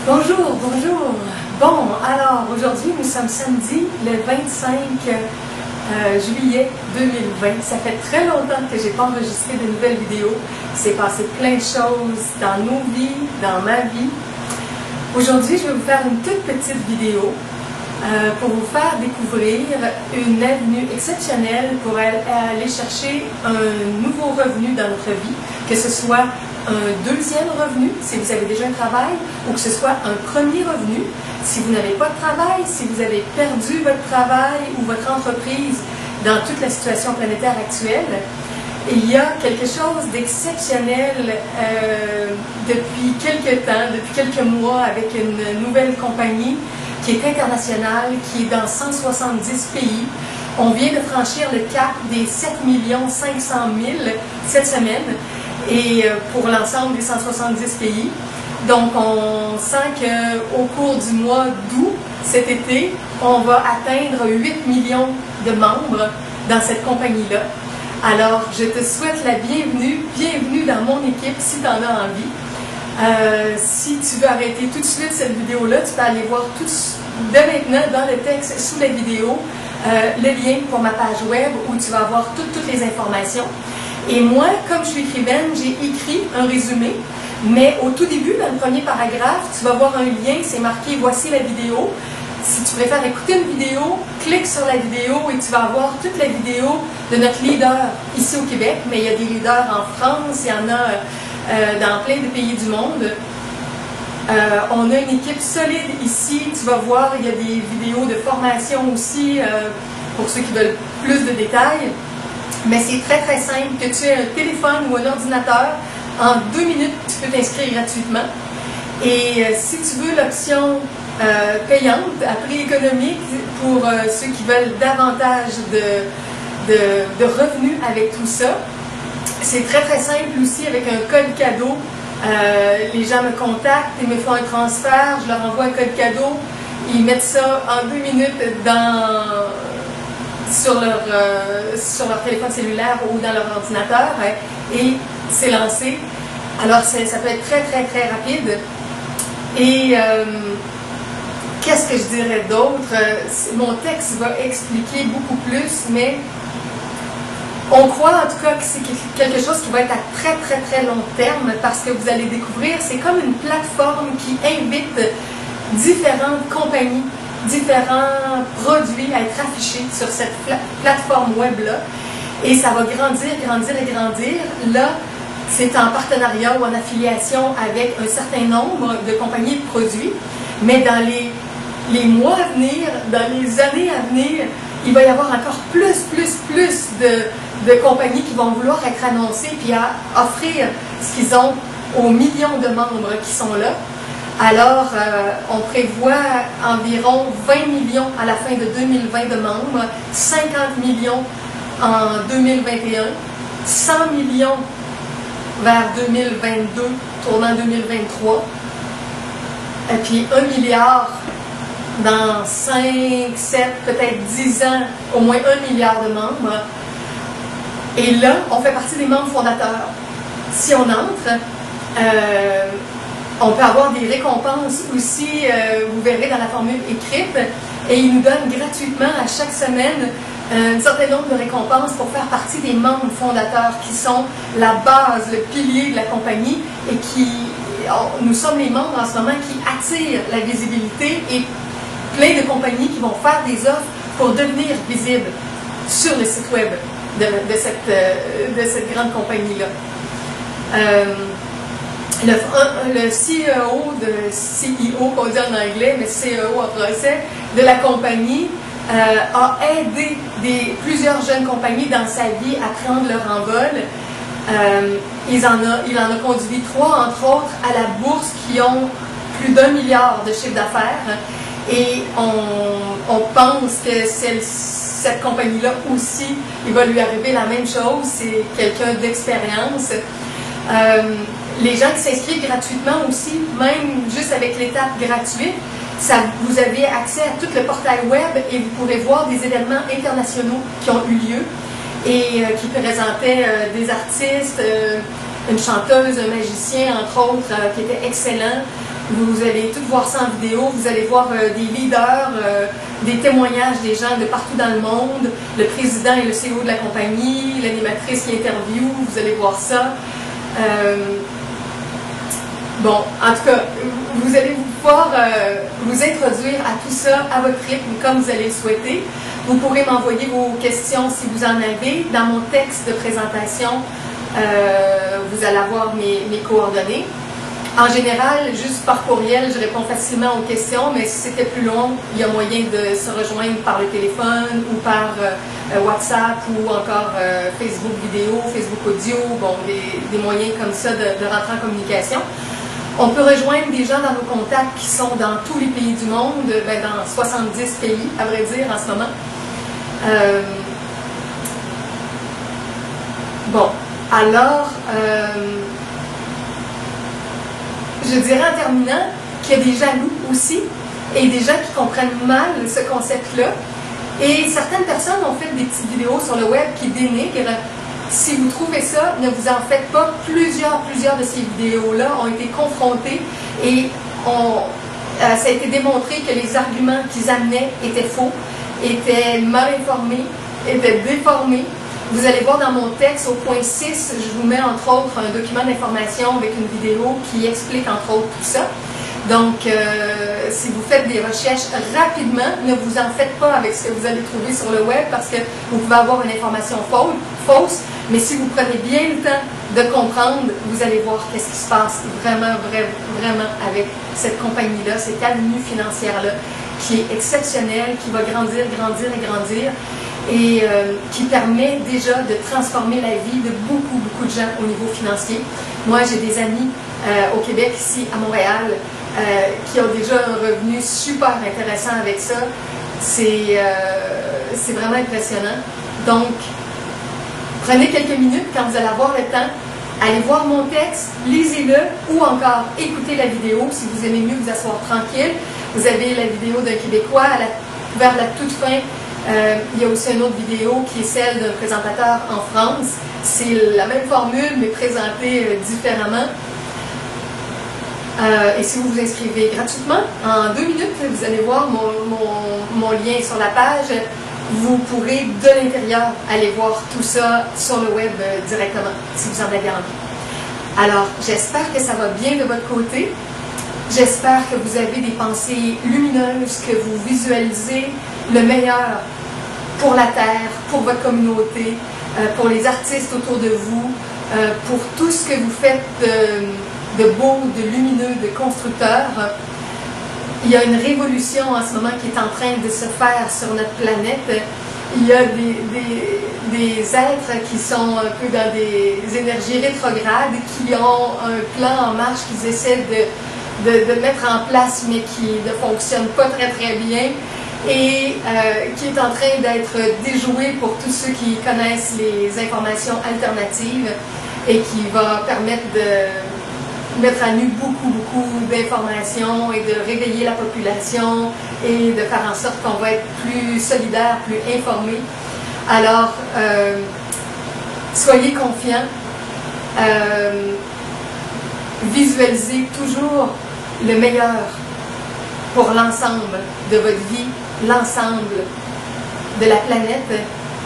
Bonjour, bonjour. Bon, alors aujourd'hui nous sommes samedi le 25 juillet 2020. Ça fait très longtemps que j'ai pas enregistré de nouvelles vidéos. C'est passé plein de choses dans nos vies, dans ma vie. Aujourd'hui, je vais vous faire une toute petite vidéo pour vous faire découvrir une avenue exceptionnelle pour aller chercher un nouveau revenu dans notre vie, que ce soit un deuxième revenu si vous avez déjà un travail ou que ce soit un premier revenu si vous n'avez pas de travail, si vous avez perdu votre travail ou votre entreprise dans toute la situation planétaire actuelle. Il y a quelque chose d'exceptionnel depuis quelques temps, depuis quelques mois avec une nouvelle compagnie qui est internationale, qui est dans 170 pays. On vient de franchir le cap des 7 500 000 cette semaine et pour l'ensemble des 170 pays. Donc, on sent qu'au cours du mois d'août, cet été, on va atteindre 8 millions de membres dans cette compagnie-là. Alors, je te souhaite la bienvenue, bienvenue dans mon équipe si tu en as envie. Si tu veux arrêter tout de suite cette vidéo-là, tu peux aller voir tout de maintenant dans le texte sous la vidéo le lien pour ma page web où tu vas avoir toutes les informations. Et moi, comme je suis écrivaine, j'ai écrit un résumé, mais au tout début, dans le premier paragraphe, tu vas voir un lien, c'est marqué « Voici la vidéo ». Si tu préfères écouter une vidéo, clique sur la vidéo et tu vas avoir toute la vidéo de notre leader ici au Québec, mais il y a des leaders en France, il y en a dans plein de pays du monde. On a une équipe solide ici, tu vas voir, il y a des vidéos de formation aussi pour ceux qui veulent plus de détails. Mais c'est très très simple, que tu aies un téléphone ou un ordinateur, en 2 minutes, tu peux t'inscrire gratuitement. Et si tu veux l'option payante à prix économique pour ceux qui veulent davantage de revenus avec tout ça, c'est très très simple aussi avec un code cadeau. Les gens me contactent, ils me font un transfert, je leur envoie un code cadeau, ils mettent ça en 2 minutes sur leur téléphone cellulaire ou dans leur ordinateur et c'est lancé. Alors ça peut être très très très rapide. Et qu'est-ce que je dirais d'autre? Mon texte va expliquer beaucoup plus, mais on croit en tout cas que c'est quelque chose qui va être à très très très long terme parce que vous allez découvrir, c'est comme une plateforme qui invite différentes compagnies, différents produits à être affichés sur cette plateforme web-là. Et ça va grandir, grandir et grandir. Là, c'est en partenariat ou en affiliation avec un certain nombre de compagnies de produits. Mais dans les mois à venir, dans les années à venir, il va y avoir encore plus de compagnies qui vont vouloir être annoncées puis à offrir ce qu'ils ont aux millions de membres qui sont là. Alors, on prévoit environ 20 millions à la fin de 2020 de membres, 50 millions en 2021, 100 millions vers 2022, tournant 2023, et puis 1 milliard dans 5, 7, peut-être 10 ans, au moins 1 milliard de membres. Et là, on fait partie des membres fondateurs. Si on entre, on peut avoir des récompenses aussi, vous verrez dans la formule écrite, et ils nous donnent gratuitement à chaque semaine un certain nombre de récompenses pour faire partie des membres fondateurs qui sont la base, le pilier de la compagnie et nous sommes les membres en ce moment qui attirent la visibilité et plein de compagnies qui vont faire des offres pour devenir visibles sur le site web de cette grande compagnie-là. Le CEO, qu'on dit en anglais, mais CEO en français, de la compagnie a aidé plusieurs jeunes compagnies dans sa vie à prendre leur envol. Il en a conduit 3, entre autres, à la bourse qui ont plus d'1 milliard de chiffre d'affaires. Et on pense que cette compagnie-là aussi, il va lui arriver la même chose. C'est quelqu'un d'expérience. Les gens qui s'inscrivent gratuitement aussi, même juste avec l'étape gratuite, vous avez accès à tout le portail web et vous pourrez voir des événements internationaux qui ont eu lieu et qui présentaient des artistes, une chanteuse, un magicien, entre autres, qui était excellent. Vous allez tout voir ça en vidéo, vous allez voir des leaders, des témoignages des gens de partout dans le monde, le président et le CEO de la compagnie, l'animatrice qui interview, vous allez voir ça. Bon, en tout cas, vous allez pouvoir vous introduire à tout ça à votre rythme comme vous allez le souhaiter. Vous pourrez m'envoyer vos questions si vous en avez. Dans mon texte de présentation, vous allez avoir mes coordonnées. En général, juste par courriel, je réponds facilement aux questions, mais si c'était plus long, il y a moyen de se rejoindre par le téléphone ou par WhatsApp ou encore Facebook vidéo, Facebook audio, bon, des moyens comme ça de rentrer en communication. On peut rejoindre des gens dans nos contacts qui sont dans tous les pays du monde, dans 70 pays, à vrai dire, en ce moment. Bon, alors... je dirais en terminant qu'il y a des jaloux aussi et des gens qui comprennent mal ce concept-là. Et certaines personnes ont fait des petites vidéos sur le web qui dénigrent. Si vous trouvez ça, ne vous en faites pas. Plusieurs de ces vidéos-là ont été confrontées et ça a été démontré que les arguments qu'ils amenaient étaient faux, étaient mal informés, étaient déformés. Vous allez voir dans mon texte, au point 6, je vous mets entre autres un document d'information avec une vidéo qui explique entre autres tout ça. Donc, si vous faites des recherches rapidement, ne vous en faites pas avec ce que vous allez trouver sur le web parce que vous pouvez avoir une information fausse, mais si vous prenez bien le temps de comprendre, vous allez voir qu'est-ce qui se passe vraiment avec cette compagnie-là, cette avenue financière-là, qui est exceptionnelle, qui va grandir et qui permet déjà de transformer la vie de beaucoup de gens au niveau financier. Moi, j'ai des amis au Québec, ici à Montréal, qui ont déjà un revenu super intéressant avec ça. C'est vraiment impressionnant. Donc, prenez quelques minutes quand vous allez avoir le temps, allez voir mon texte, lisez-le ou encore écoutez la vidéo si vous aimez mieux vous asseoir tranquille. Vous avez la vidéo d'un Québécois vers la toute fin. Il y a aussi une autre vidéo qui est celle d'un présentateur en France. C'est la même formule, mais présentée différemment. Et si vous vous inscrivez gratuitement, en 2 minutes, vous allez voir mon lien sur la page. Vous pourrez, de l'intérieur, aller voir tout ça sur le web directement, si vous en avez envie. Alors, j'espère que ça va bien de votre côté. J'espère que vous avez des pensées lumineuses, que vous visualisez le meilleur pour la Terre, pour votre communauté, pour les artistes autour de vous, pour tout ce que vous faites de beau, de lumineux, de constructeur. Il y a une révolution en ce moment qui est en train de se faire sur notre planète. Il y a des êtres qui sont un peu dans des énergies rétrogrades, qui ont un plan en marche qu'ils essaient de mettre en place, mais qui ne fonctionne pas très bien. Et qui est en train d'être déjoué pour tous ceux qui connaissent les informations alternatives et qui va permettre de mettre à nu beaucoup d'informations et de réveiller la population et de faire en sorte qu'on va être plus solidaire, plus informé. Alors, soyez confiants, visualisez toujours le meilleur pour l'ensemble de votre vie, l'ensemble de la planète,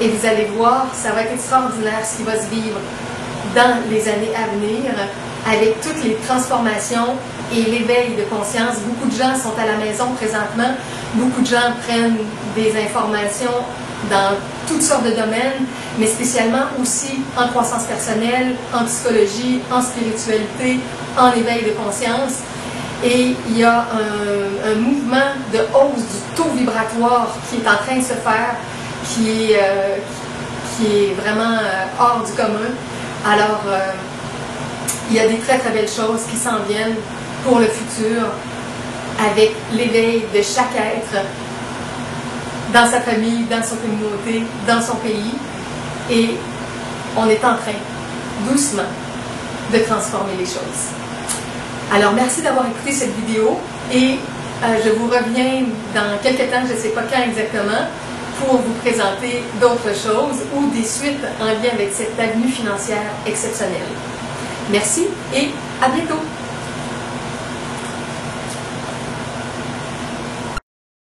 et vous allez voir, ça va être extraordinaire ce qui va se vivre dans les années à venir, avec toutes les transformations et l'éveil de conscience. Beaucoup de gens sont à la maison présentement, beaucoup de gens prennent des informations dans toutes sortes de domaines, mais spécialement aussi en croissance personnelle, en psychologie, en spiritualité, en éveil de conscience. Et il y a un mouvement de hausse du taux vibratoire qui est en train de se faire, qui est vraiment hors du commun. Alors, il y a des très belles choses qui s'en viennent pour le futur avec l'éveil de chaque être dans sa famille, dans sa communauté, dans son pays. Et on est en train, doucement, de transformer les choses. Alors, merci d'avoir écouté cette vidéo et je vous reviens dans quelques temps, je ne sais pas quand exactement, pour vous présenter d'autres choses ou des suites en lien avec cette avenue financière exceptionnelle. Merci et à bientôt!